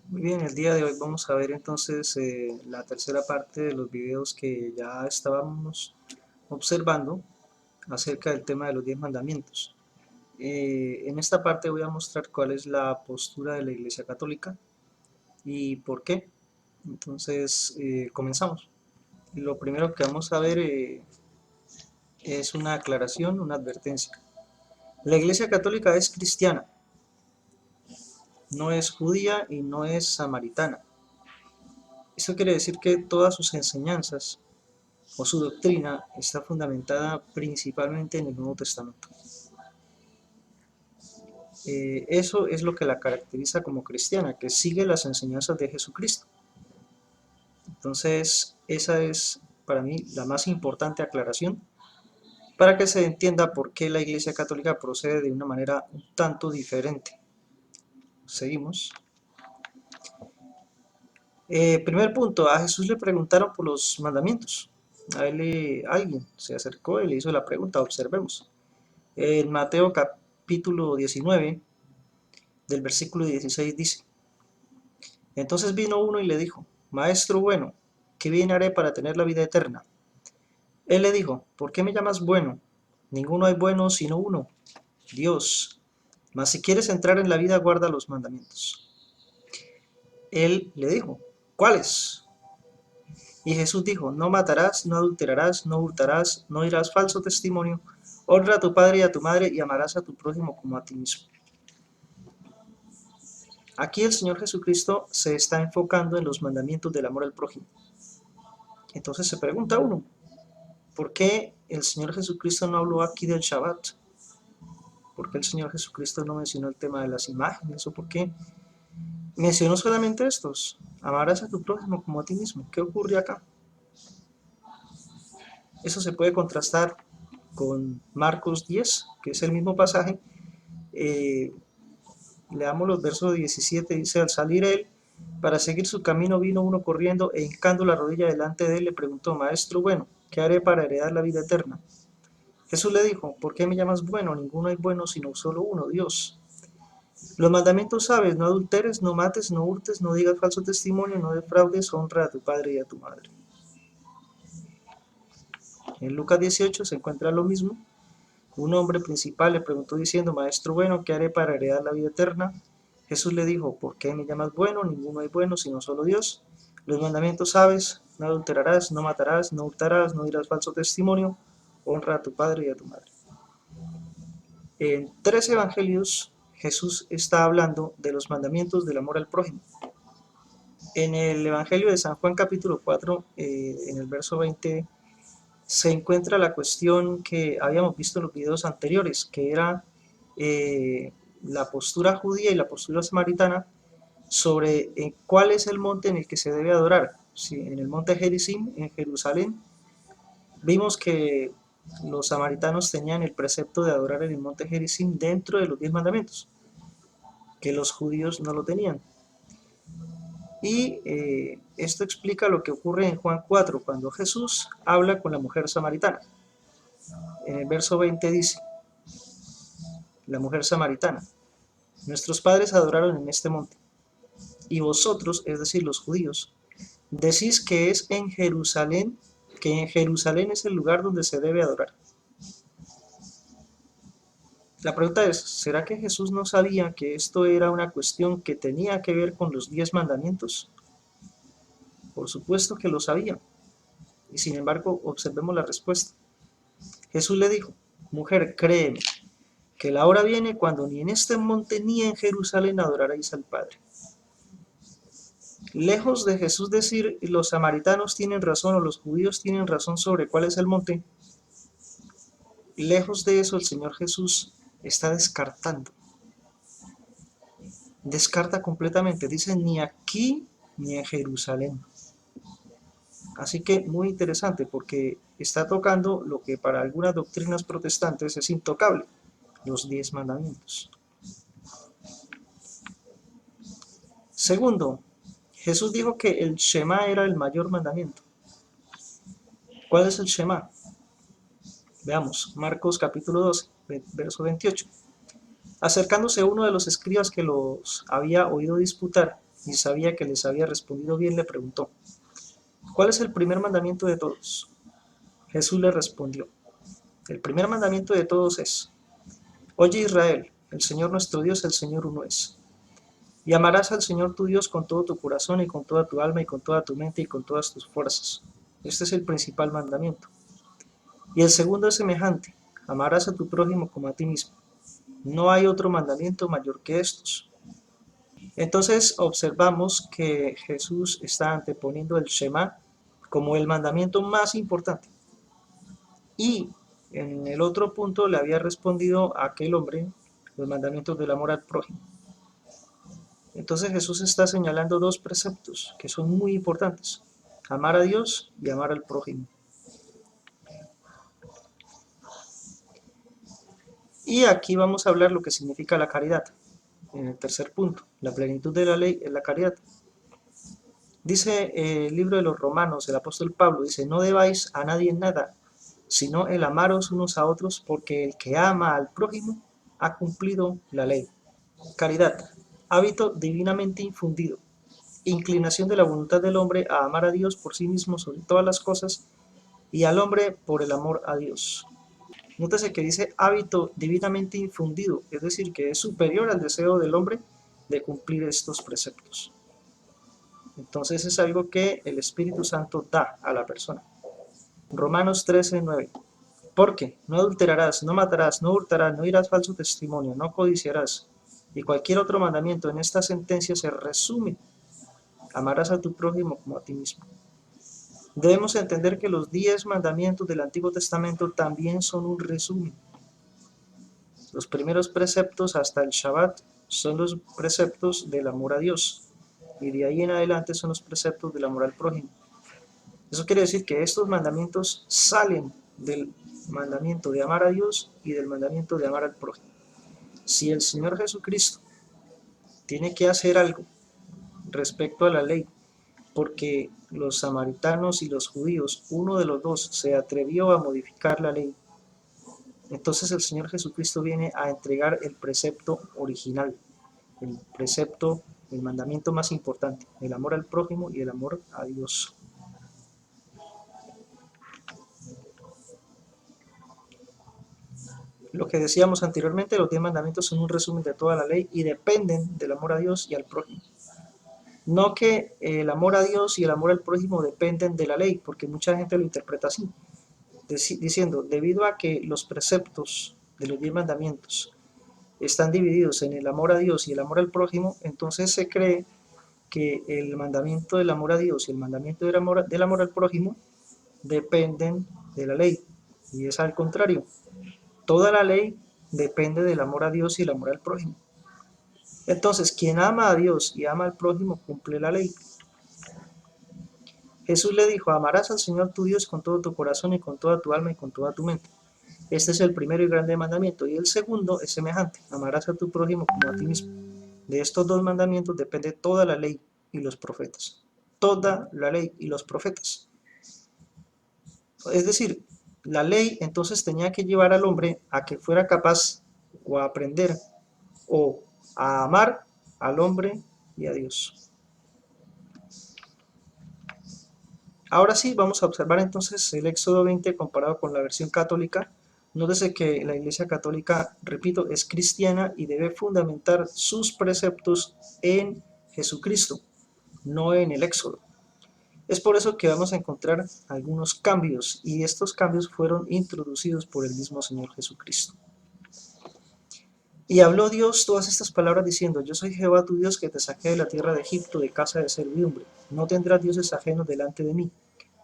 Muy bien, el día de hoy vamos a ver entonces la tercera parte de los videos que ya estábamos observando acerca del tema de los 10 mandamientos. En esta parte voy a mostrar cuál es la postura de la Iglesia Católica y por qué. Entonces, comenzamos. Lo primero que vamos a ver es una aclaración, una advertencia. La Iglesia Católica es cristiana, no es judía y no es samaritana. Eso quiere decir que todas sus enseñanzas o su doctrina está fundamentada principalmente en el Nuevo Testamento. Eso es lo que la caracteriza como cristiana, que sigue las enseñanzas de Jesucristo. Entonces, esa es para mí la más importante aclaración para que se entienda por qué la Iglesia Católica procede de una manera un tanto diferente. Seguimos. Primer punto, a Jesús le preguntaron por los mandamientos. Alguien se acercó y le hizo la pregunta, observemos. En Mateo capítulo 19, del versículo 16 dice: Entonces vino uno y le dijo: Maestro bueno, ¿qué bien haré para tener la vida eterna? Él le dijo: ¿Por qué me llamas bueno? Ninguno hay bueno sino uno, Dios. Mas si quieres entrar en la vida, guarda los mandamientos. Él le dijo: ¿Cuáles? Y Jesús dijo: No matarás, no adulterarás, no hurtarás, no dirás falso testimonio, honra a tu padre y a tu madre, y amarás a tu prójimo como a ti mismo. Aquí el Señor Jesucristo se está enfocando en los mandamientos del amor al prójimo. Entonces se pregunta uno, ¿por qué el Señor Jesucristo no habló aquí del Shabbat? ¿Por qué el Señor Jesucristo no mencionó el tema de las imágenes? ¿O por qué mencionó solamente estos? Amarás a tu prójimo como a ti mismo. ¿Qué ocurre acá? Eso se puede contrastar con Marcos 10, que es el mismo pasaje. Eh, Leamos los versos 17, dice: Al salir él para seguir su camino, vino uno corriendo e hincando la rodilla delante de él le preguntó: Maestro bueno, ¿qué haré para heredar la vida eterna? Jesús le dijo: ¿Por qué me llamas bueno? Ninguno hay bueno sino solo uno, Dios. Los mandamientos sabes: no adulteres, no mates, no hurtes, no digas falso testimonio, no defraudes, honra a tu padre y a tu madre. En Lucas 18 se encuentra lo mismo. Un hombre principal le preguntó diciendo: Maestro bueno, ¿qué haré para heredar la vida eterna? Jesús le dijo: ¿Por qué me llamas bueno? Ninguno hay bueno sino solo Dios. Los mandamientos sabes: no adulterarás, no matarás, no hurtarás, no dirás falso testimonio, honra a tu padre y a tu madre. En 3 evangelios Jesús está hablando de los mandamientos del amor al prójimo. En el Evangelio de San Juan capítulo 4, en el verso 20, se encuentra la cuestión que habíamos visto en los videos anteriores, que era la postura judía y la postura samaritana sobre cuál es el monte en el que se debe adorar. Si en el monte Gerizim, en Jerusalén, vimos que los samaritanos tenían el precepto de adorar en el monte Gerizim dentro de los 10 mandamientos, que los judíos no lo tenían. Y esto explica lo que ocurre en Juan 4, cuando Jesús habla con la mujer samaritana. En el verso 20 dice: la mujer samaritana: Nuestros padres adoraron en este monte, y vosotros, es decir, los judíos, decís que es en Jerusalén, que en Jerusalén es el lugar donde se debe adorar. La pregunta es: ¿será que Jesús no sabía que esto era una cuestión que tenía que ver con los 10 mandamientos? Por supuesto que lo sabía, y sin embargo observemos la respuesta. Jesús le dijo: Mujer, créeme, que la hora viene cuando ni en este monte ni en Jerusalén adoraréis al Padre. Lejos de Jesús decir los samaritanos tienen razón o los judíos tienen razón sobre cuál es el monte, lejos de eso el Señor Jesús está descarta completamente, dice ni aquí ni en Jerusalén. Así que muy interesante porque está tocando lo que para algunas doctrinas protestantes es intocable, los 10 mandamientos. Segundo, Jesús dijo que el Shema era el mayor mandamiento. ¿Cuál es el Shema? Veamos, Marcos capítulo 12, verso 28. Acercándose uno de los escribas que los había oído disputar, y sabía que les había respondido bien, le preguntó: ¿cuál es el primer mandamiento de todos? Jesús le respondió: el primer mandamiento de todos es: oye Israel, el Señor nuestro Dios, el Señor uno es. Y amarás al Señor tu Dios con todo tu corazón y con toda tu alma y con toda tu mente y con todas tus fuerzas. Este es el principal mandamiento. Y el segundo es semejante: amarás a tu prójimo como a ti mismo. No hay otro mandamiento mayor que estos. Entonces observamos que Jesús está anteponiendo el Shema como el mandamiento más importante. Y en el otro punto le había respondido a aquel hombre los mandamientos del amor al prójimo. Entonces Jesús está señalando dos preceptos que son muy importantes: amar a Dios y amar al prójimo. Y aquí vamos a hablar lo que significa la caridad. En el tercer punto, la plenitud de la ley es la caridad. Dice el libro de los Romanos, el apóstol Pablo, dice: no debáis a nadie nada, sino el amaros unos a otros, porque el que ama al prójimo ha cumplido la ley. Caridad, hábito divinamente infundido, inclinación de la voluntad del hombre a amar a Dios por sí mismo sobre todas las cosas y al hombre por el amor a Dios. Nótese que dice hábito divinamente infundido, es decir, que es superior al deseo del hombre de cumplir estos preceptos. Entonces es algo que el Espíritu Santo da a la persona. Romanos 13:9. Porque no adulterarás, no matarás, no hurtarás, no dirás falso testimonio, no codiciarás. Y cualquier otro mandamiento en esta sentencia se resume: amarás a tu prójimo como a ti mismo. Debemos entender que los 10 mandamientos del Antiguo Testamento también son un resumen. Los primeros preceptos hasta el Shabbat son los preceptos del amor a Dios, y de ahí en adelante son los preceptos del amor al prójimo. Eso quiere decir que estos mandamientos salen del mandamiento de amar a Dios y del mandamiento de amar al prójimo. Si el Señor Jesucristo tiene que hacer algo respecto a la ley, porque los samaritanos y los judíos, uno de los dos, se atrevió a modificar la ley, entonces el Señor Jesucristo viene a entregar el precepto original, el precepto, el mandamiento más importante: el amor al prójimo y el amor a Dios. Lo que decíamos anteriormente, los 10 mandamientos son un resumen de toda la ley y dependen del amor a Dios y al prójimo. No que el amor a Dios y el amor al prójimo dependen de la ley, porque mucha gente lo interpreta así, diciendo: debido a que los preceptos de los 10 mandamientos están divididos en el amor a Dios y el amor al prójimo, entonces se cree que el mandamiento del amor a Dios y el mandamiento del amor al prójimo dependen de la ley. Y es al contrario: toda la ley depende del amor a Dios y el amor al prójimo. Entonces, quien ama a Dios y ama al prójimo cumple la ley. Jesús le dijo: amarás al Señor tu Dios con todo tu corazón y con toda tu alma y con toda tu mente. Este es el primero y grande mandamiento, y el segundo es semejante: amarás a tu prójimo como a ti mismo. De estos dos mandamientos depende toda la ley y los profetas. Toda la ley y los profetas. Es decir, la ley entonces tenía que llevar al hombre a que fuera capaz o a aprender o a amar al hombre y a Dios. Ahora sí, vamos a observar entonces el Éxodo 20 comparado con la versión católica. Nótese que la Iglesia Católica, repito, es cristiana y debe fundamentar sus preceptos en Jesucristo, no en el Éxodo. Es por eso que vamos a encontrar algunos cambios, y estos cambios fueron introducidos por el mismo Señor Jesucristo. Y habló Dios todas estas palabras diciendo: yo soy Jehová tu Dios, que te saqué de la tierra de Egipto, de casa de servidumbre. No tendrás dioses ajenos delante de mí.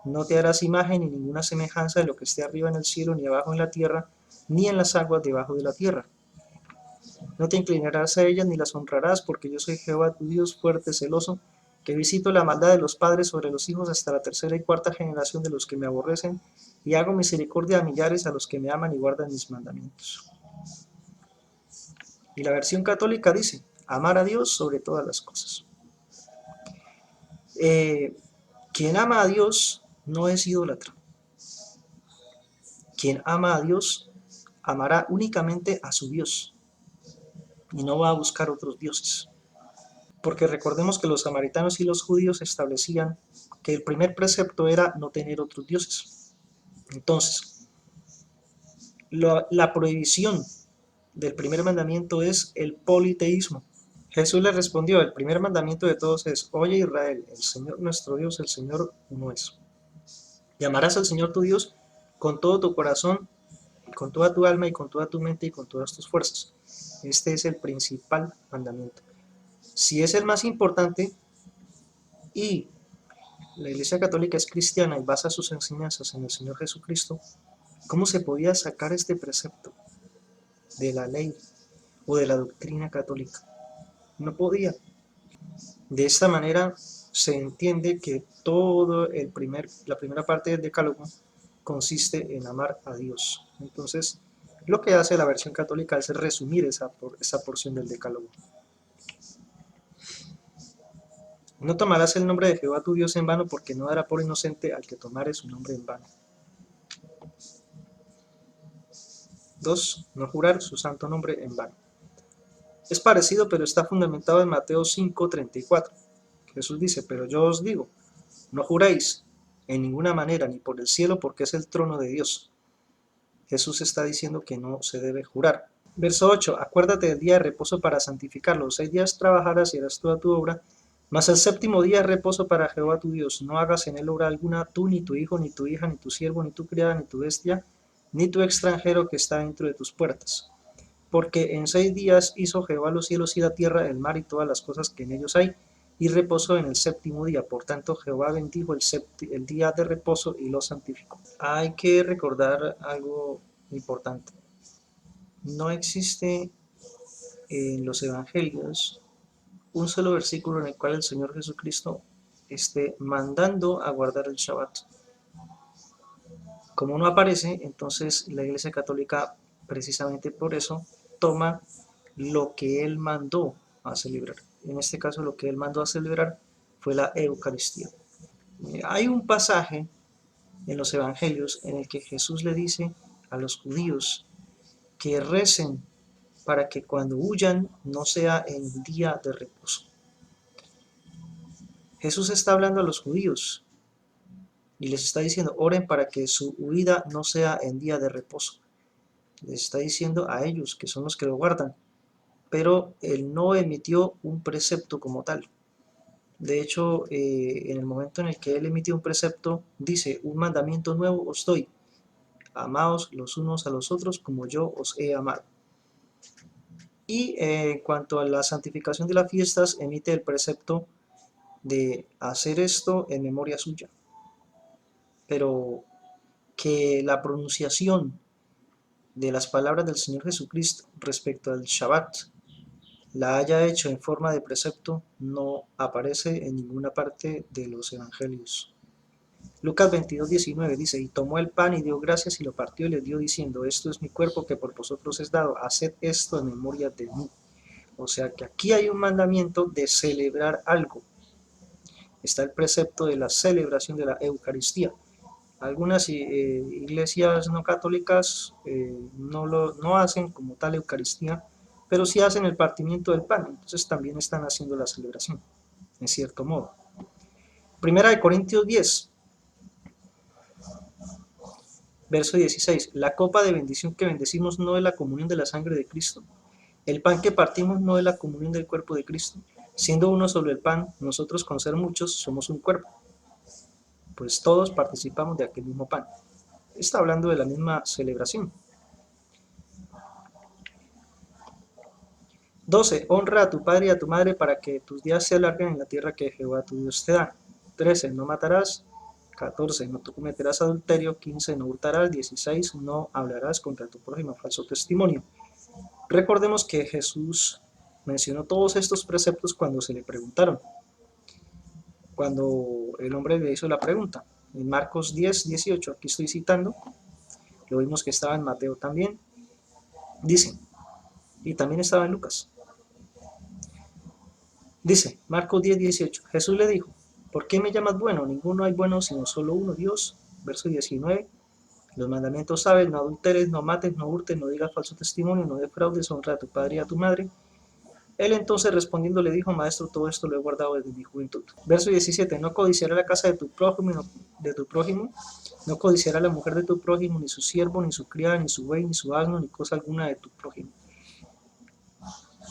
No te harás imagen ni ninguna semejanza de lo que esté arriba en el cielo, ni abajo en la tierra, ni en las aguas debajo de la tierra. No te inclinarás a ellas ni las honrarás, porque yo soy Jehová tu Dios, fuerte, celoso, que visito la maldad de los padres sobre los hijos hasta la tercera y cuarta generación de los que me aborrecen, y hago misericordia a millares a los que me aman y guardan mis mandamientos. Y la versión católica dice: amar a Dios sobre todas las cosas. Quien ama a Dios no es idólatra. Quien ama a Dios amará únicamente a su Dios y no va a buscar otros dioses. Porque recordemos que los samaritanos y los judíos establecían que el primer precepto era no tener otros dioses. Entonces, la prohibición del primer mandamiento es el politeísmo. Jesús le respondió, el primer mandamiento de todos es, oye Israel, el Señor nuestro Dios, el Señor uno es. Y amarás al Señor tu Dios con todo tu corazón, con toda tu alma y con toda tu mente y con todas tus fuerzas. Este es el principal mandamiento. Si es el más importante y la Iglesia Católica es cristiana y basa sus enseñanzas en el Señor Jesucristo, ¿cómo se podía sacar este precepto de la ley o de la doctrina católica? No podía. De esta manera se entiende que la primera parte del decálogo consiste en amar a Dios. Entonces, lo que hace la versión católica es resumir esa porción del decálogo. No tomarás el nombre de Jehová tu Dios en vano, porque no dará por inocente al que tomare su nombre en vano. 2. No jurar su santo nombre en vano. Es parecido, pero está fundamentado en Mateo 5:34. Jesús dice, pero yo os digo, no juréis en ninguna manera, ni por el cielo, porque es el trono de Dios. Jesús está diciendo que no se debe jurar. Verso 8. Acuérdate del día de reposo para santificarlo. 6 días trabajarás y harás toda tu obra, mas el séptimo día es reposo para Jehová tu Dios. No hagas en él obra alguna, tú, ni tu hijo, ni tu hija, ni tu siervo, ni tu criada, ni tu bestia, ni tu extranjero que está dentro de tus puertas. Porque en 6 días hizo Jehová los cielos y la tierra, el mar y todas las cosas que en ellos hay, y reposó en el séptimo día. Por tanto, Jehová bendijo el día de reposo y lo santificó. Hay que recordar algo importante. No existe en los evangelios un solo versículo en el cual el Señor Jesucristo esté mandando a guardar el Shabbat. Como no aparece, entonces la Iglesia Católica, precisamente por eso, toma lo que Él mandó a celebrar. En este caso, lo que Él mandó a celebrar fue la Eucaristía. Hay un pasaje en los evangelios en el que Jesús le dice a los judíos que recen para que cuando huyan no sea en día de reposo. Jesús está hablando a los judíos y les está diciendo, oren para que su huida no sea en día de reposo. Les está diciendo a ellos, que son los que lo guardan, pero Él no emitió un precepto como tal. De hecho, en el momento en el que Él emitió un precepto, dice, un mandamiento nuevo os doy, amaos los unos a los otros como yo os he amado. Y en cuanto a la santificación de las fiestas, emite el precepto de hacer esto en memoria suya. Pero que la pronunciación de las palabras del Señor Jesucristo respecto al Shabbat la haya hecho en forma de precepto no aparece en ninguna parte de los evangelios. Lucas 22:19 dice, y tomó el pan y dio gracias y lo partió y les dio diciendo, esto es mi cuerpo que por vosotros es dado, haced esto en memoria de mí. O sea que aquí hay un mandamiento de celebrar algo. Está el precepto de la celebración de la Eucaristía. Algunas iglesias no católicas no hacen como tal Eucaristía, pero sí hacen el partimiento del pan, entonces también están haciendo la celebración, en cierto modo. Primera de Corintios 10, verso 16. La copa de bendición que bendecimos no es la comunión de la sangre de Cristo. El pan que partimos no es la comunión del cuerpo de Cristo. Siendo uno solo el pan, nosotros con ser muchos somos un cuerpo, pues todos participamos de aquel mismo pan. Está hablando de la misma celebración. 12. Honra a tu padre y a tu madre para que tus días se alarguen en la tierra que Jehová tu Dios te da. 13. No matarás. 14. No cometerás adulterio. 15. No hurtarás. 16. No hablarás contra tu prójimo falso testimonio. Recordemos que Jesús mencionó todos estos preceptos cuando se le preguntaron. Cuando el hombre le hizo la pregunta. En Marcos 10:18, aquí estoy citando, lo vimos que estaba en Mateo también, dice, y también estaba en Lucas. Dice, Marcos 10:18, Jesús le dijo, ¿por qué me llamas bueno? Ninguno hay bueno sino solo uno, Dios. Verso 19, los mandamientos sabes, no adulteres, no mates, no hurtes, no digas falso testimonio, no defraudes, honra a tu padre y a tu madre. Él entonces respondiendo le dijo, maestro, todo esto lo he guardado desde mi juventud. Verso 17, no codiciará la casa de tu prójimo, no codiciará la mujer de tu prójimo, ni su siervo, ni su criada, ni su buey, ni su asno, ni cosa alguna de tu prójimo.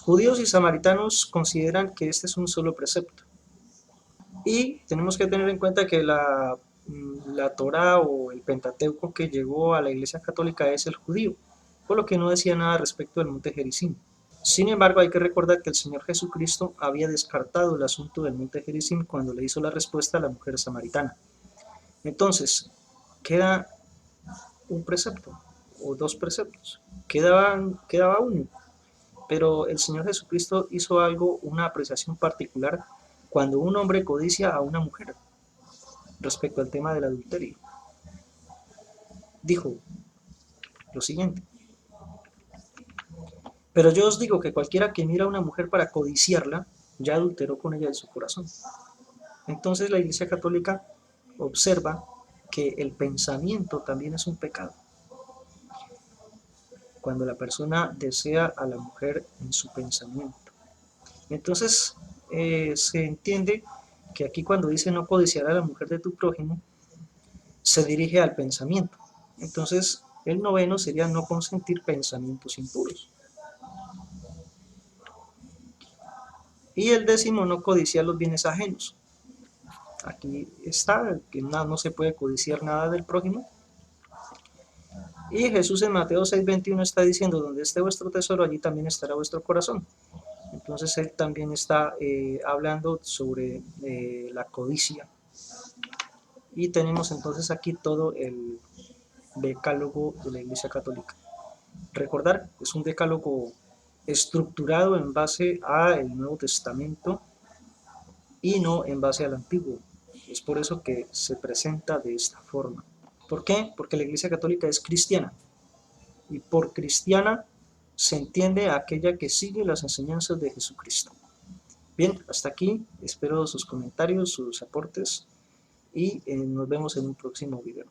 Judíos y samaritanos consideran que este es un solo precepto. Y tenemos que tener en cuenta que la Torá o el Pentateuco que llegó a la Iglesia Católica es el judío, por lo que no decía nada respecto del monte Gerizim. Sin embargo, hay que recordar que el Señor Jesucristo había descartado el asunto del monte Gerizim cuando le hizo la respuesta a la mujer samaritana. Entonces, queda un precepto o dos preceptos, quedaba uno, pero el Señor Jesucristo hizo algo, una apreciación particular, cuando un hombre codicia a una mujer respecto al tema del adulterio. Dijo lo siguiente, pero yo os digo que cualquiera que mira a una mujer para codiciarla, ya adulteró con ella en su corazón. Entonces la Iglesia Católica observa que el pensamiento también es un pecado. Cuando la persona desea a la mujer en su pensamiento. Entonces se entiende que aquí cuando dice no codiciar a la mujer de tu prójimo, se dirige al pensamiento. Entonces el noveno sería no consentir pensamientos impuros. Y el décimo, no codiciar los bienes ajenos. Aquí está, que no se puede codiciar nada del prójimo. Y Jesús en Mateo 6:21 está diciendo, donde esté vuestro tesoro, allí también estará vuestro corazón. Entonces él también está hablando sobre la codicia. Y tenemos entonces aquí todo el decálogo de la Iglesia Católica. Recordar, es un decálogo estructurado en base al Nuevo Testamento y no en base al Antiguo. Es por eso que se presenta de esta forma. ¿Por qué? Porque la Iglesia Católica es cristiana. Y por cristiana se entiende a aquella que sigue las enseñanzas de Jesucristo. Bien, hasta aquí. Espero sus comentarios, sus aportes y nos vemos en un próximo video.